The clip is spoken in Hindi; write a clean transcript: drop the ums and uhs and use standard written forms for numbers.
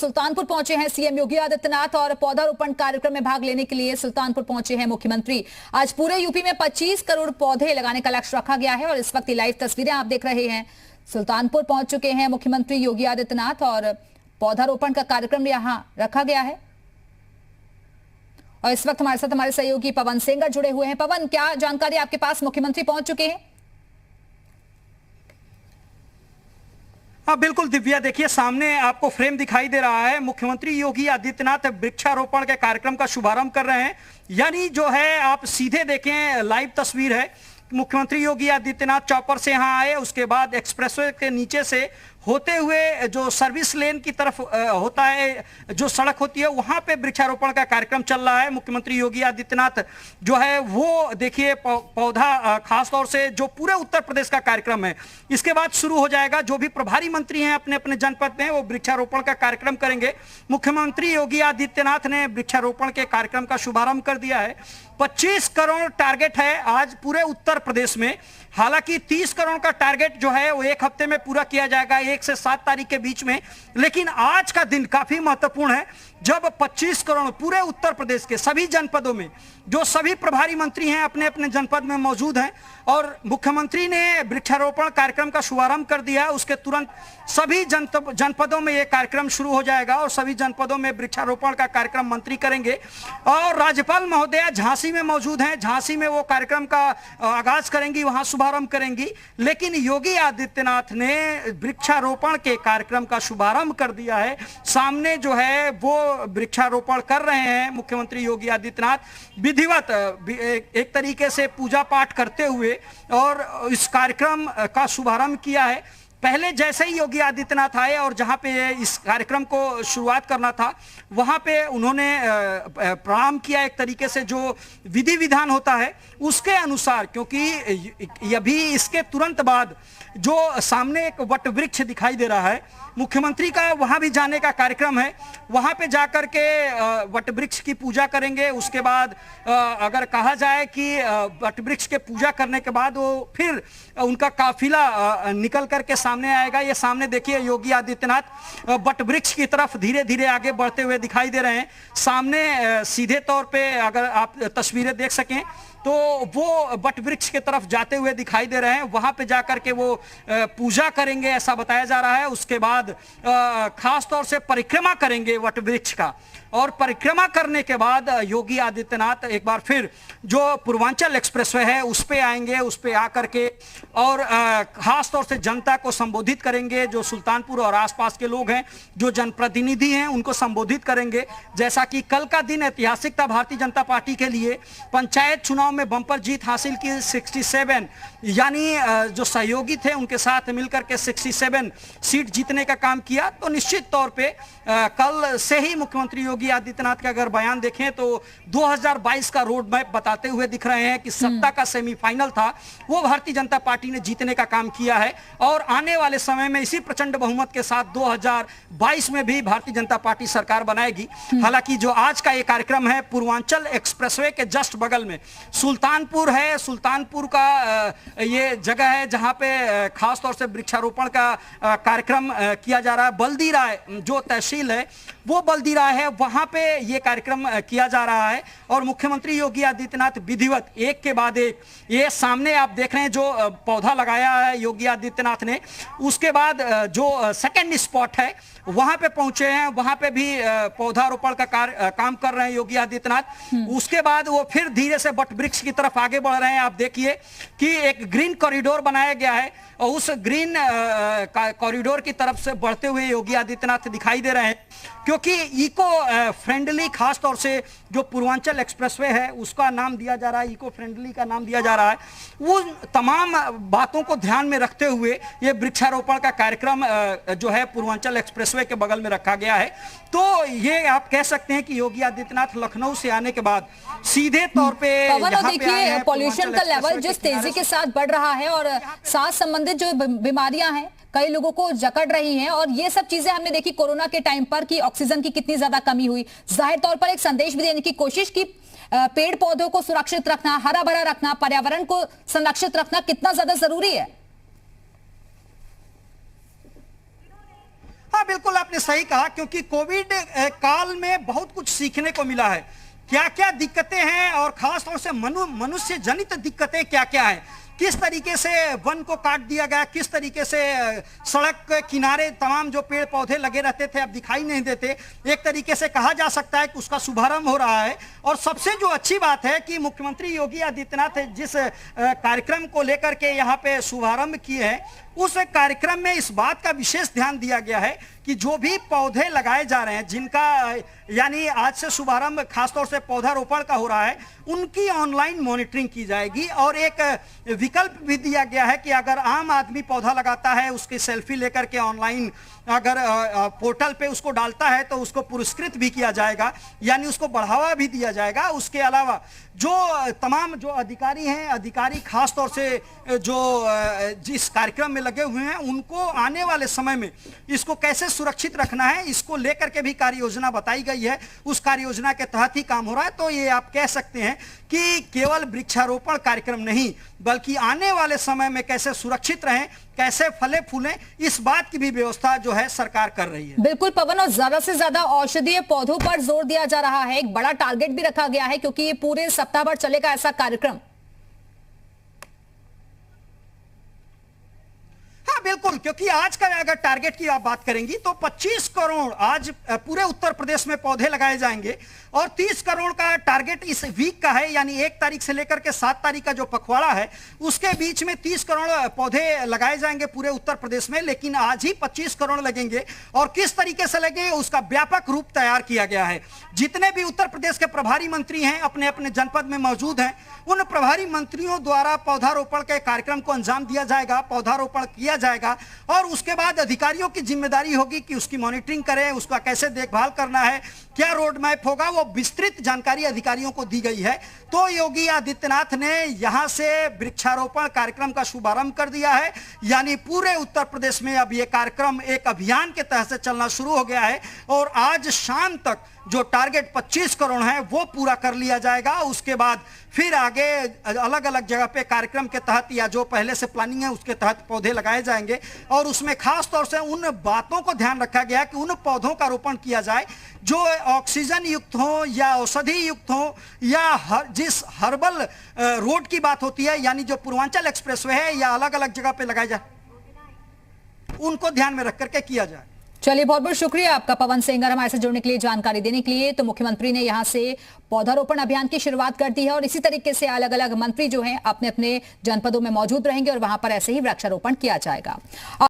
सुल्तानपुर पहुंचे हैं सीएम योगी आदित्यनाथ और पौधारोपण कार्यक्रम में भाग लेने के लिए सुल्तानपुर पहुंचे हैं मुख्यमंत्री। आज पूरे यूपी में 25 करोड़ पौधे लगाने का लक्ष्य रखा गया है और इस वक्त लाइव तस्वीरें आप देख रहे हैं। सुल्तानपुर पहुंच चुके हैं मुख्यमंत्री योगी आदित्यनाथ और पौधारोपण का कार्यक्रम यहां रखा गया है। और इस वक्त हमारे साथ हमारे सहयोगी पवन सेंगर जुड़े हुए हैं। पवन, क्या जानकारी आपके पास? मुख्यमंत्री पहुंच चुके हैं? हाँ बिल्कुल दिव्या, देखिए सामने आपको फ्रेम दिखाई दे रहा है। मुख्यमंत्री योगी आदित्यनाथ वृक्षारोपण के कार्यक्रम का शुभारंभ कर रहे हैं। यानी जो है आप सीधे देखें, लाइव तस्वीर है। मुख्यमंत्री योगी आदित्यनाथ चौपर से यहाँ आए, उसके बाद एक्सप्रेसवे के नीचे से होते हुए जो सर्विस लेन की तरफ होता है, जो सड़क होती है, वहां पे वृक्षारोपण का कार्यक्रम चल रहा है। मुख्यमंत्री योगी आदित्यनाथ जो है वो देखिए पौधा खास तौर से जो पूरे उत्तर प्रदेश का कार्यक्रम है, इसके बाद शुरू हो जाएगा। जो भी प्रभारी मंत्री हैं अपने अपने जनपद में, वो वृक्षारोपण का कार्यक्रम करेंगे। मुख्यमंत्री योगी आदित्यनाथ ने वृक्षारोपण के कार्यक्रम का शुभारंभ कर दिया है। 25 करोड़ टारगेट है आज पूरे उत्तर प्रदेश में। हालांकि 30 करोड़ का टारगेट जो है वो एक हफ्ते में पूरा किया जाएगा, 1 से 7 तारीख के बीच में। लेकिन आज का दिन काफी महत्वपूर्ण है, जब 25 करोड़ पूरे उत्तर प्रदेश के सभी जनपदों में जो सभी प्रभारी मंत्री हैं अपने अपने जनपद में मौजूद हैं और मुख्यमंत्री ने वृक्षारोपण कार्यक्रम का शुभारंभ कर दिया। उसके तुरंत सभी जनपदों में यह कार्यक्रम शुरू हो जाएगा और सभी जनपदों में वृक्षारोपण का कार्यक्रम मंत्री करेंगे। और राज्यपाल महोदया झांसी में मौजूद हैं, झांसी में वो कार्यक्रम का आगाज करेंगी, वहां शुभारंभ करेंगी। लेकिन योगी आदित्यनाथ ने वृक्षारोपण के कार्यक्रम का शुभारंभ कर दिया है। सामने जो है वो वृक्षारोपण कर रहे हैं मुख्यमंत्री योगी आदित्यनाथ, विधिवत एक तरीके से पूजा पाठ करते हुए, और इस कार्यक्रम का शुभारंभ किया है। पहले जैसे ही योगी आदित्यनाथ आए और जहां पे इस कार्यक्रम को शुरुआत करना था, वहां पे उन्होंने प्रणाम किया एक तरीके से, जो विधि विधान होता है उसके अनुसार। क्योंकि अभी इसके तुरंत बाद जो सामने एक वट वृक्ष दिखाई दे रहा है, मुख्यमंत्री का वहां भी जाने का कार्यक्रम है। वहां पे जाकर के वट वृक्ष की पूजा करेंगे। उसके बाद अगर कहा जाए कि वट वृक्ष के पूजा करने के बाद वो फिर उनका काफिला निकल करके सामने आएगा। ये सामने देखिए योगी आदित्यनाथ वट वृक्ष की तरफ धीरे धीरे आगे बढ़ते हुए दिखाई दे रहे हैं। सामने सीधे तौर पे अगर आप तस्वीरें देख सकें तो वो वट वृक्ष की तरफ जाते हुए दिखाई दे रहे हैं। वहां पे जाकर के वो पूजा करेंगे ऐसा बताया जा रहा है। उसके बाद खास तौर से परिक्रमा करेंगे वट वृक्ष का, और परिक्रमा करने के बाद योगी आदित्यनाथ एक बार फिर जो पूर्वांचल एक्सप्रेसवे है उस पे आएंगे। उस पे आकर के और खास तौर से जनता को संबोधित करेंगे। जो सुल्तानपुर और आसपास के लोग हैं, जो जनप्रतिनिधि हैं, उनको संबोधित करेंगे। जैसा कि कल का दिन ऐतिहासिक था भारतीय जनता पार्टी के लिए। पंचायत चुनाव में बंपर जीत हासिल की 67, यानी जो सहयोगी थे उनके साथ मिलकर के 67 सीट जीतने का काम किया। तो निश्चित तौर पे कल से ही मुख्यमंत्री योगी आदित्यनाथ का अगर बयान देखें तो 2022 का रोड मैप बताते हुए दिख रहे हैं कि सत्ता का सेमीफाइनल था वो भारतीय जनता पार्टी ने जीतने का काम किया है। और आने वाले समय में इसी प्रचंड बहुमत के साथ 2022 में भी भारतीय जनता पार्टी सरकार बनाएगी। हालांकि जो आज का ये कार्यक्रम है पूर्वांचल एक्सप्रेसवे के जस्ट बगल में सुल्तानपुर है। सुल्तानपुर का ये जगह है जहां पे खास तौर से वृक्षारोपण का कार्यक्रम किया जा रहा है। बल्दी राय जो तहसील है वो बल्दी राय है, वहां पे ये कार्यक्रम किया जा रहा है। और मुख्यमंत्री योगी आदित्यनाथ विधिवत एक के बाद एक, ये सामने आप देख रहे हैं जो पौधा लगाया है योगी आदित्यनाथ ने, उसके बाद जो सेकंड स्पॉट है वहां पे पहुंचे हैं। वहां पे भी पौधारोपण का काम कर रहे हैं योगी आदित्यनाथ। उसके बाद वो फिर धीरे से वट वृक्ष की तरफ आगे बढ़ रहे हैं। आप देखिए कि एक ग्रीन कॉरिडोर बनाया गया है और उस ग्रीन कॉरिडोर की तरफ से बढ़ते हुए योगी आदित्यनाथ दिखाई दे रहे हैं। क्योंकि इको फ्रेंडली, खास तौर से जो पूर्वांचल एक्सप्रेसवे है उसका नाम दिया जा रहा है, इको फ्रेंडली का नाम दिया जा रहा है। वो तमाम बातों को ध्यान में रखते हुए ये वृक्षारोपण का कार्यक्रम जो है पूर्वांचल एक्सप्रेसवे के बगल में रखा गया है। तो ये आप कह सकते हैं कि योगी आदित्यनाथ लखनऊ से आने के बाद सीधे तौर पे देखिए पॉल्यूशन का लेवल जिस तेजी के साथ बढ़ रहा है और सांस संबंधित जो बीमारियां हैं कई लोगों को जकड़ रही हैं, और ये सब चीजें हमने देखी कोरोना के टाइम पर कि ऑक्सीजन की कितनी ज्यादा कमी हुई। जाहिर तौर पर एक संदेश भी देने की कोशिश की पेड़ पौधों को सुरक्षित रखना, हरा भरा रखना, पर्यावरण को संरक्षित रखना कितना ज्यादा जरूरी है। हाँ बिल्कुल आपने सही कहा, क्योंकि कोविड काल में बहुत कुछ सीखने को मिला है। क्या क्या दिक्कतें हैं और खास तौर से मनुष्य जनित दिक्कतें क्या क्या है, किस तरीके से वन को काट दिया गया, किस तरीके से सड़क के किनारे तमाम जो पेड़ पौधे लगे रहते थे अब दिखाई नहीं देते। एक तरीके से कहा जा सकता है कि उसका शुभारंभ हो रहा है। और सबसे जो अच्छी बात है कि मुख्यमंत्री योगी आदित्यनाथ जिस कार्यक्रम को लेकर के यहाँ पे शुभारंभ किए हैं, उस कार्यक्रम में इस बात का विशेष ध्यान दिया गया है कि जो भी पौधे लगाए जा रहे हैं, जिनका यानी आज से शुभारंभ खासतौर से पौधारोपण का हो रहा है, उनकी ऑनलाइन मॉनिटरिंग की जाएगी। और एक विकल्प भी दिया गया है कि अगर आम आदमी पौधा लगाता है, उसकी सेल्फी लेकर के ऑनलाइन अगर पोर्टल पे उसको डालता है तो उसको पुरस्कृत भी किया जाएगा, यानी उसको बढ़ावा भी दिया जाएगा। उसके अलावा जो तमाम जो अधिकारी हैं, अधिकारी खास तौर से जो जिस कार्यक्रम में लगे हुए हैं, उनको आने वाले समय में इसको कैसे सुरक्षित रखना है, इसको लेकर के भी कार्य योजना बताई गई है। उस कार्य योजना के तहत ही काम हो रहा है। तो ये आप कह सकते हैं कि केवल वृक्षारोपण कार्यक्रम नहीं, बल्कि आने वाले समय में कैसे सुरक्षित रहें, कैसे फले फूलें, इस बात की भी व्यवस्था जो है सरकार कर रही है। बिल्कुल पवन, और ज्यादा से ज्यादा औषधीय पौधों पर जोर दिया जा रहा है। एक बड़ा टारगेट भी रखा गया है, क्योंकि ये पूरे सप्ताह भर चलेगा ऐसा कार्यक्रम। हाँ बिल्कुल, क्योंकि आज का अगर टारगेट की आप बात करेंगी तो 25 करोड़ आज पूरे उत्तर प्रदेश में पौधे लगाए जाएंगे और 30 करोड़ का टारगेट इस वीक का है, यानी 1 तारीख से लेकर के 7 तारीख का जो पखवाड़ा है उसके बीच में 30 करोड़ पौधे लगाए जाएंगे पूरे उत्तर प्रदेश में। लेकिन आज ही 25 करोड़ लगेंगे और किस तरीके से लगेंगे उसका व्यापक रूप तैयार किया गया है। जितने भी उत्तर प्रदेश के प्रभारी मंत्री हैं, अपने अपने जनपद में मौजूद हैं, उन प्रभारी मंत्रियों द्वारा पौधारोपण के कार्यक्रम को अंजाम दिया जाएगा, पौधारोपण किया जाएगा और उसके बाद अधिकारियों की जिम्मेदारी होगी कि उसकी मॉनिटरिंग करें, उसका कैसे देखभाल करना है, क्या रोड मैप होगा, वो विस्तृत जानकारी अधिकारियों को दी गई है। तो योगी आदित्यनाथ ने यहां से वृक्षारोपण कार्यक्रम का शुभारंभ कर दिया है, यानी पूरे उत्तर प्रदेश में अब यह कार्यक्रम एक अभियान के तहत से चलना शुरू हो गया है और आज शाम तक जो टारगेट 25 करोड़ है वो पूरा कर लिया जाएगा। उसके बाद फिर आगे अलग अलग जगह पे कार्यक्रम के तहत या जो पहले से प्लानिंग है उसके तहत पौधे लगाए जाएंगे और उसमें खास तौर से उन बातों को ध्यान रखा गया कि उन पौधों का रोपण किया जाए जो ऑक्सीजन युक्त हो या औषधि युक्त हो या जिस हर्बल रोड की बात होती है, यानी जो पूर्वांचल एक्सप्रेसवे है या अलग अलग जगह पे लगाए जाए, उनको ध्यान में रख करके किया जाए। चलिए, बहुत बहुत शुक्रिया आपका पवन सेंगर, हमारे साथ जुड़ने के लिए, जानकारी देने के लिए। तो मुख्यमंत्री ने यहां से पौधारोपण अभियान की शुरुआत कर दी है और इसी तरीके से अलग अलग मंत्री जो हैं अपने अपने जनपदों में मौजूद रहेंगे और वहां पर ऐसे ही वृक्षारोपण किया जाएगा।